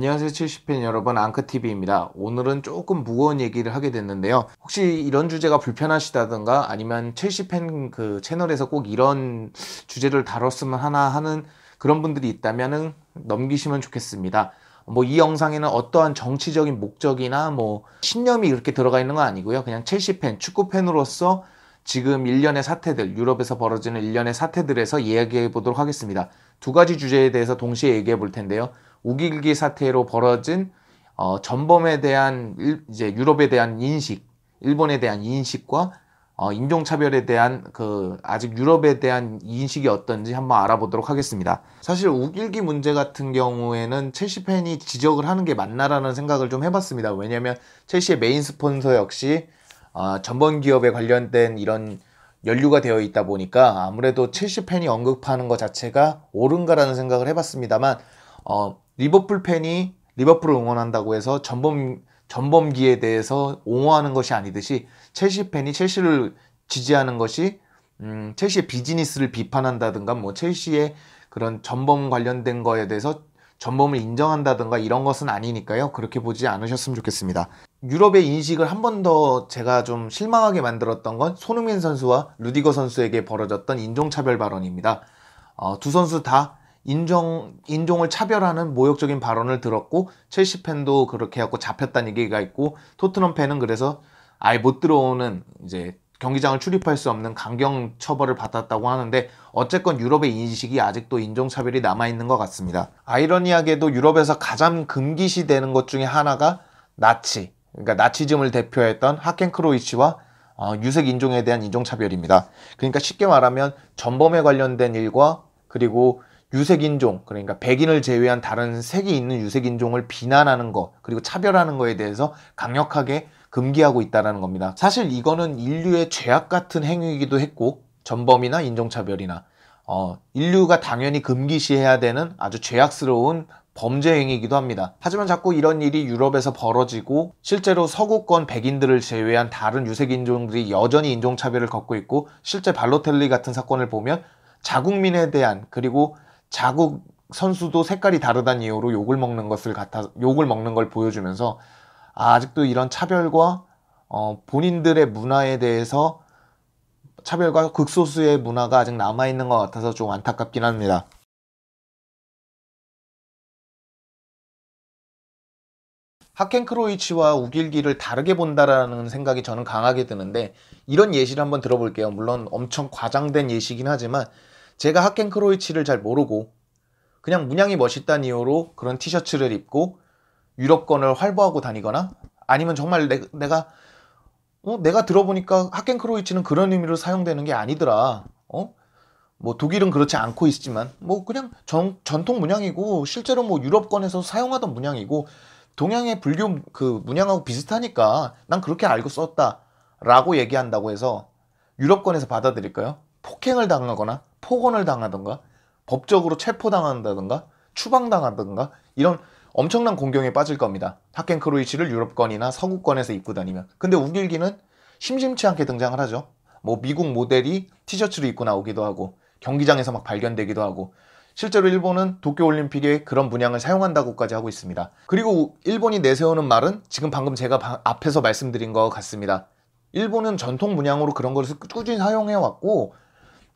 안녕하세요 70팬 여러분, 앙크TV입니다. 오늘은 조금 무거운 얘기를 하게 됐는데요. 혹시 이런 주제가 불편하시다던가 아니면 70팬 그 채널에서 꼭 이런 주제를 다뤘으면 하나 하는 그런 분들이 있다면은 넘기시면 좋겠습니다. 뭐 이 영상에는 어떠한 정치적인 목적이나 뭐 신념이 그렇게 들어가 있는 건 아니고요. 그냥 첼시팬, 축구팬으로서 지금 일련의 사태들, 유럽에서 벌어지는 일련의 사태들에서 이야기해 보도록 하겠습니다. 두 가지 주제에 대해서 동시에 얘기해 볼 텐데요. 우길기 사태로 벌어진 전범에 대한 이제 유럽에 대한 인식, 일본에 대한 인식과 인종차별에 대한 아직 유럽에 대한 인식이 어떤지 한번 알아보도록 하겠습니다. 사실 우길기 문제 같은 경우에는 첼시 팬이 지적을 하는 게 맞나라는 생각을 좀 해봤습니다. 왜냐하면 첼시의 메인 스폰서 역시 전범 기업에 관련된 이런 연루가 되어 있다 보니까 아무래도 첼시 팬이 언급하는 것 자체가 옳은가라는 생각을 해봤습니다만 리버풀 팬이 리버풀을 응원한다고 해서 전범기에 대해서 옹호하는 것이 아니듯이 첼시 팬이 첼시를 지지하는 것이 첼시의 비즈니스를 비판한다든가 뭐 첼시의 그런 전범 관련된 거에 대해서 전범을 인정한다든가 이런 것은 아니니까요. 그렇게 보지 않으셨으면 좋겠습니다. 유럽의 인식을 한 번 더 제가 좀 실망하게 만들었던 건 손흥민 선수와 루디거 선수에게 벌어졌던 인종차별 발언입니다. 두 선수 다 인종을 차별하는 모욕적인 발언을 들었고 첼시 팬도 그렇게 해갖고 잡혔다는 얘기가 있고 토트넘 팬은 그래서 아예 못 들어오는 이제 경기장을 출입할 수 없는 강경 처벌을 받았다고 하는데 어쨌건 유럽의 인식이 아직도 인종차별이 남아있는 것 같습니다. 아이러니하게도 유럽에서 가장 금기시되는 것 중에 하나가 그러니까 나치즘을 대표했던 하켄크로이츠와 유색 인종에 대한 인종차별입니다. 그러니까 쉽게 말하면 전범에 관련된 일과 그리고 유색인종, 그러니까 백인을 제외한 다른 색이 있는 유색인종을 비난하는 거, 그리고 차별하는 거에 대해서 강력하게 금기하고 있다는 겁니다. 사실 이거는 인류의 죄악 같은 행위이기도 했고, 전범이나 인종차별이나, 인류가 당연히 금기시해야 되는 아주 죄악스러운 범죄 행위이기도 합니다. 하지만 자꾸 이런 일이 유럽에서 벌어지고 실제로 서구권 백인들을 제외한 다른 유색인종들이 여전히 인종차별을 겪고 있고 실제 발로텔리 같은 사건을 보면 자국민에 대한 그리고 자국 선수도 색깔이 다르다는 이유로 욕을 먹는 걸 보여주면서 아직도 이런 차별과 본인들의 문화에 대해서 차별과 극소수의 문화가 아직 남아있는 것 같아서 좀 안타깝긴 합니다. 하켄크로이치와 우길기를 다르게 본다라는 생각이 저는 강하게 드는데 이런 예시를 한번 들어볼게요. 물론 엄청 과장된 예시긴 하지만 제가 하켄크로이치를 잘 모르고 그냥 문양이 멋있다는 이유로 그런 티셔츠를 입고 유럽권을 활보하고 다니거나 아니면 정말 내가 들어보니까 하켄크로이치는 그런 의미로 사용되는 게 아니더라. 뭐 독일은 그렇지 않고 있지만 뭐 그냥 전통 문양이고 실제로 뭐 유럽권에서 사용하던 문양이고 동양의 불교 그 문양하고 비슷하니까 난 그렇게 알고 썼다 라고 얘기한다고 해서 유럽권에서 받아들일까요? 폭행을 당하거나 폭언을 당하던가 법적으로 체포당한다든가 추방당하던가 이런 엄청난 공경에 빠질 겁니다. 하켄크로이치를 유럽권이나 서구권에서 입고 다니면. 근데 우길기는 심심치 않게 등장을 하죠. 뭐 미국 모델이 티셔츠를 입고 나오기도 하고 경기장에서 막 발견되기도 하고 실제로 일본은 도쿄올림픽에 그런 문양을 사용한다고까지 하고 있습니다. 그리고 일본이 내세우는 말은 지금 방금 제가 앞에서 말씀드린 것 같습니다. 일본은 전통 문양으로 그런 것을 꾸준히 사용해왔고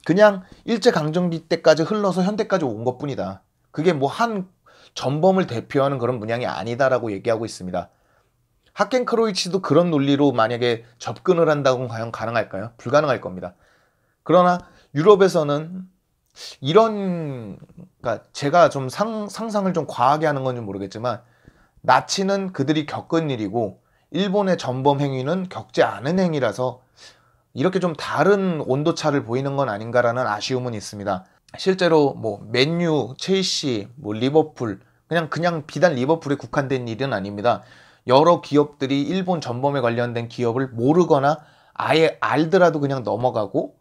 그냥 일제강점기 때까지 흘러서 현대까지 온 것뿐이다. 그게 뭐 한 전범을 대표하는 그런 문양이 아니다라고 얘기하고 있습니다. 하켄크로이치도 그런 논리로 만약에 접근을 한다고 과연 가능할까요? 불가능할 겁니다. 그러나 유럽에서는 그러니까 제가 좀 상상을 좀 과하게 하는 건지 모르겠지만 나치는 그들이 겪은 일이고 일본의 전범 행위는 겪지 않은 행위라서 이렇게 좀 다른 온도차를 보이는 건 아닌가라는 아쉬움은 있습니다. 실제로 뭐 맨유, 첼시, 뭐 리버풀 그냥 비단 리버풀에 국한된 일은 아닙니다. 여러 기업들이 일본 전범에 관련된 기업을 모르거나 아예 알더라도 그냥 넘어가고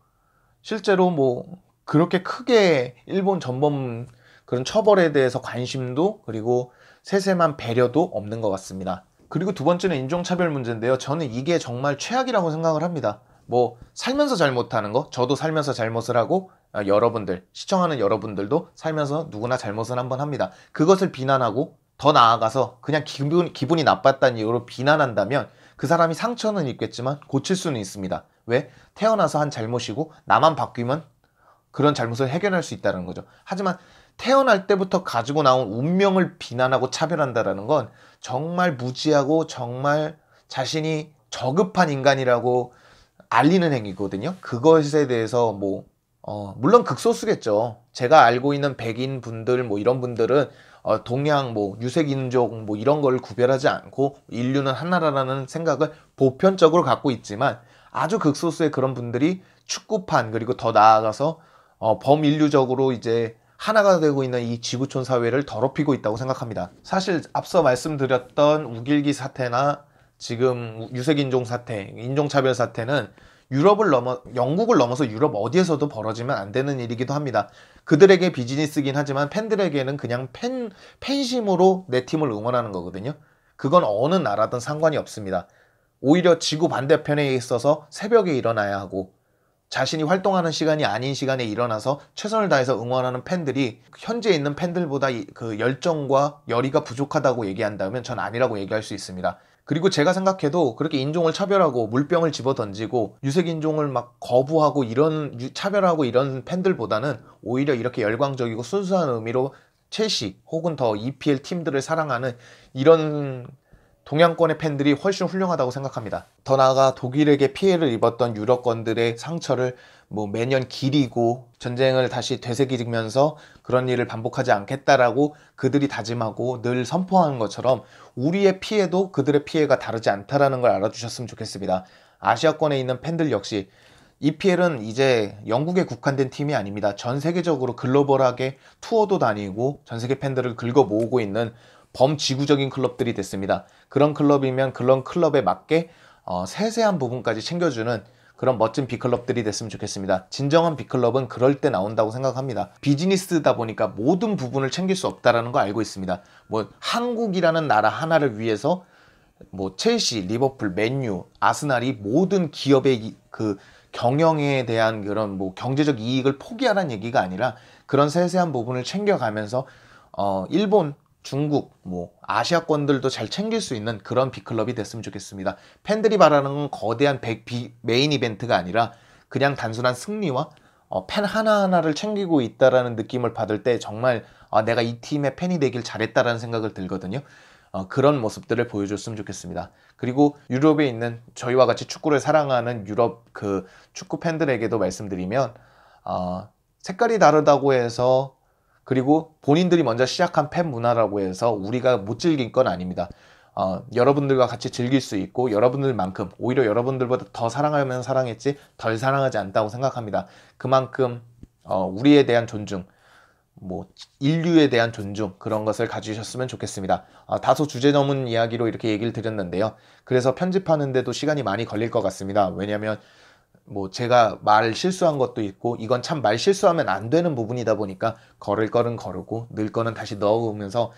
실제로 뭐 그렇게 크게 일본 전범 그런 처벌에 대해서 관심도 그리고 세세만 배려도 없는 것 같습니다. 그리고 두 번째는 인종차별 문제인데요. 저는 이게 정말 최악이라고 생각을 합니다. 뭐 살면서 잘못하는 거 저도 살면서 잘못을 하고 여러분들 시청하는 여러분들도 살면서 누구나 잘못을 한번 합니다. 그것을 비난하고 더 나아가서 그냥 기분이 나빴다는 이유로 비난한다면 그 사람이 상처는 있겠지만 고칠 수는 있습니다. 왜? 태어나서 한 잘못이고 나만 바뀌면 그런 잘못을 해결할 수 있다는 거죠. 하지만 태어날 때부터 가지고 나온 운명을 비난하고 차별한다는 건 정말 무지하고 정말 자신이 저급한 인간이라고 알리는 행위거든요. 그것에 대해서 물론 극소수겠죠. 제가 알고 있는 백인 분들 이런 분들은 동양 유색인종 이런 걸 구별하지 않고 인류는 하나라는 생각을 보편적으로 갖고 있지만 아주 극소수의 그런 분들이 축구판 그리고 더 나아가서 범인류적으로 이제 하나가 되고 있는 이 지구촌 사회를 더럽히고 있다고 생각합니다. 사실 앞서 말씀드렸던 우길기 사태나 지금 유색인종 사태, 인종차별 사태는 영국을 넘어서 유럽 어디에서도 벌어지면 안 되는 일이기도 합니다. 그들에게 비즈니스긴 하지만 팬들에게는 그냥 팬심으로 내 팀을 응원하는 거거든요. 그건 어느 나라든 상관이 없습니다. 오히려 지구 반대편에 있어서 새벽에 일어나야 하고 자신이 활동하는 시간이 아닌 시간에 일어나서 최선을 다해서 응원하는 팬들이 현재 있는 팬들보다 그 열정과 열의가 부족하다고 얘기한다면 전 아니라고 얘기할 수 있습니다. 그리고 제가 생각해도 그렇게 인종을 차별하고 물병을 집어 던지고 유색인종을 막 거부하고 차별하고 이런 팬들보다는 오히려 이렇게 열광적이고 순수한 의미로 첼시 혹은 더 EPL 팀들을 사랑하는 이런 동양권의 팬들이 훨씬 훌륭하다고 생각합니다. 더 나아가 독일에게 피해를 입었던 유럽권들의 상처를 매년 기리고 전쟁을 다시 되새기면서 그런 일을 반복하지 않겠다라고 그들이 다짐하고 늘 선포하는 것처럼 우리의 피해도 그들의 피해가 다르지 않다라는 걸 알아주셨으면 좋겠습니다. 아시아권에 있는 팬들 역시 EPL은 이제 영국에 국한된 팀이 아닙니다. 전 세계적으로 글로벌하게 투어도 다니고 전 세계 팬들을 긁어 모으고 있는 범지구적인 클럽들이 됐습니다. 그런 클럽이면 그런 클럽에 맞게 세세한 부분까지 챙겨주는 그런 멋진 빅클럽들이 됐으면 좋겠습니다. 진정한 빅클럽은 그럴 때 나온다고 생각합니다. 비즈니스다 보니까 모든 부분을 챙길 수 없다는 거 알고 있습니다. 한국이라는 나라 하나를 위해서 첼시, 리버풀, 맨유, 아스날이 모든 기업의 그 경영에 대한 그런 경제적 이익을 포기하라는 얘기가 아니라 그런 세세한 부분을 챙겨가면서 일본, 중국, 아시아권들도 잘 챙길 수 있는 그런 빅클럽이 됐으면 좋겠습니다. 팬들이 바라는 건 거대한 메인 이벤트가 아니라 그냥 단순한 승리와 팬 하나하나를 챙기고 있다라는 느낌을 받을 때 정말 내가 이 팀의 팬이 되길 잘했다라는 생각을 들거든요. 그런 모습들을 보여줬으면 좋겠습니다. 그리고 유럽에 있는 저희와 같이 축구를 사랑하는 유럽 그 축구 팬들에게도 말씀드리면 색깔이 다르다고 해서 그리고 본인들이 먼저 시작한 팬 문화라고 해서 우리가 못 즐길 건 아닙니다. 여러분들과 같이 즐길 수 있고 여러분들만큼 오히려 여러분들보다 더 사랑하면 사랑했지 덜 사랑하지 않다고 생각합니다. 그만큼 우리에 대한 존중, 인류에 대한 존중 그런 것을 가지셨으면 좋겠습니다. 다소 주제 넘은 이야기로 이렇게 얘기를 드렸는데요. 그래서 편집하는데도 시간이 많이 걸릴 것 같습니다. 왜냐하면 제가 말 실수한 것도 있고 이건 참 말 실수하면 안 되는 부분이다 보니까 걸을 거는 거르고 넣을 거는 다시 넣으면서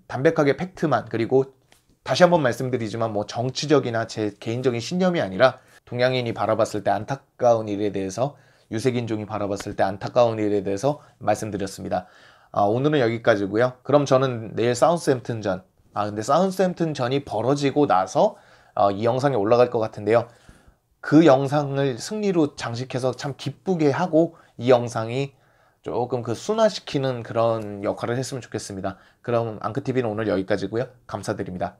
담백하게 팩트만 그리고 다시 한번 말씀드리지만 정치적이나 제 개인적인 신념이 아니라 동양인이 바라봤을 때 안타까운 일에 대해서 유색인종이 바라봤을 때 안타까운 일에 대해서 말씀드렸습니다. 오늘은 여기까지고요. 그럼 저는 내일 사우스햄튼전 근데 사우스햄튼전이 벌어지고 나서 이 영상이 올라갈 것 같은데요. 그 영상을 승리로 장식해서 참 기쁘게 하고 이 영상이 조금 순화시키는 그런 역할을 했으면 좋겠습니다. 그럼 앙크TV는 오늘 여기까지고요. 감사드립니다.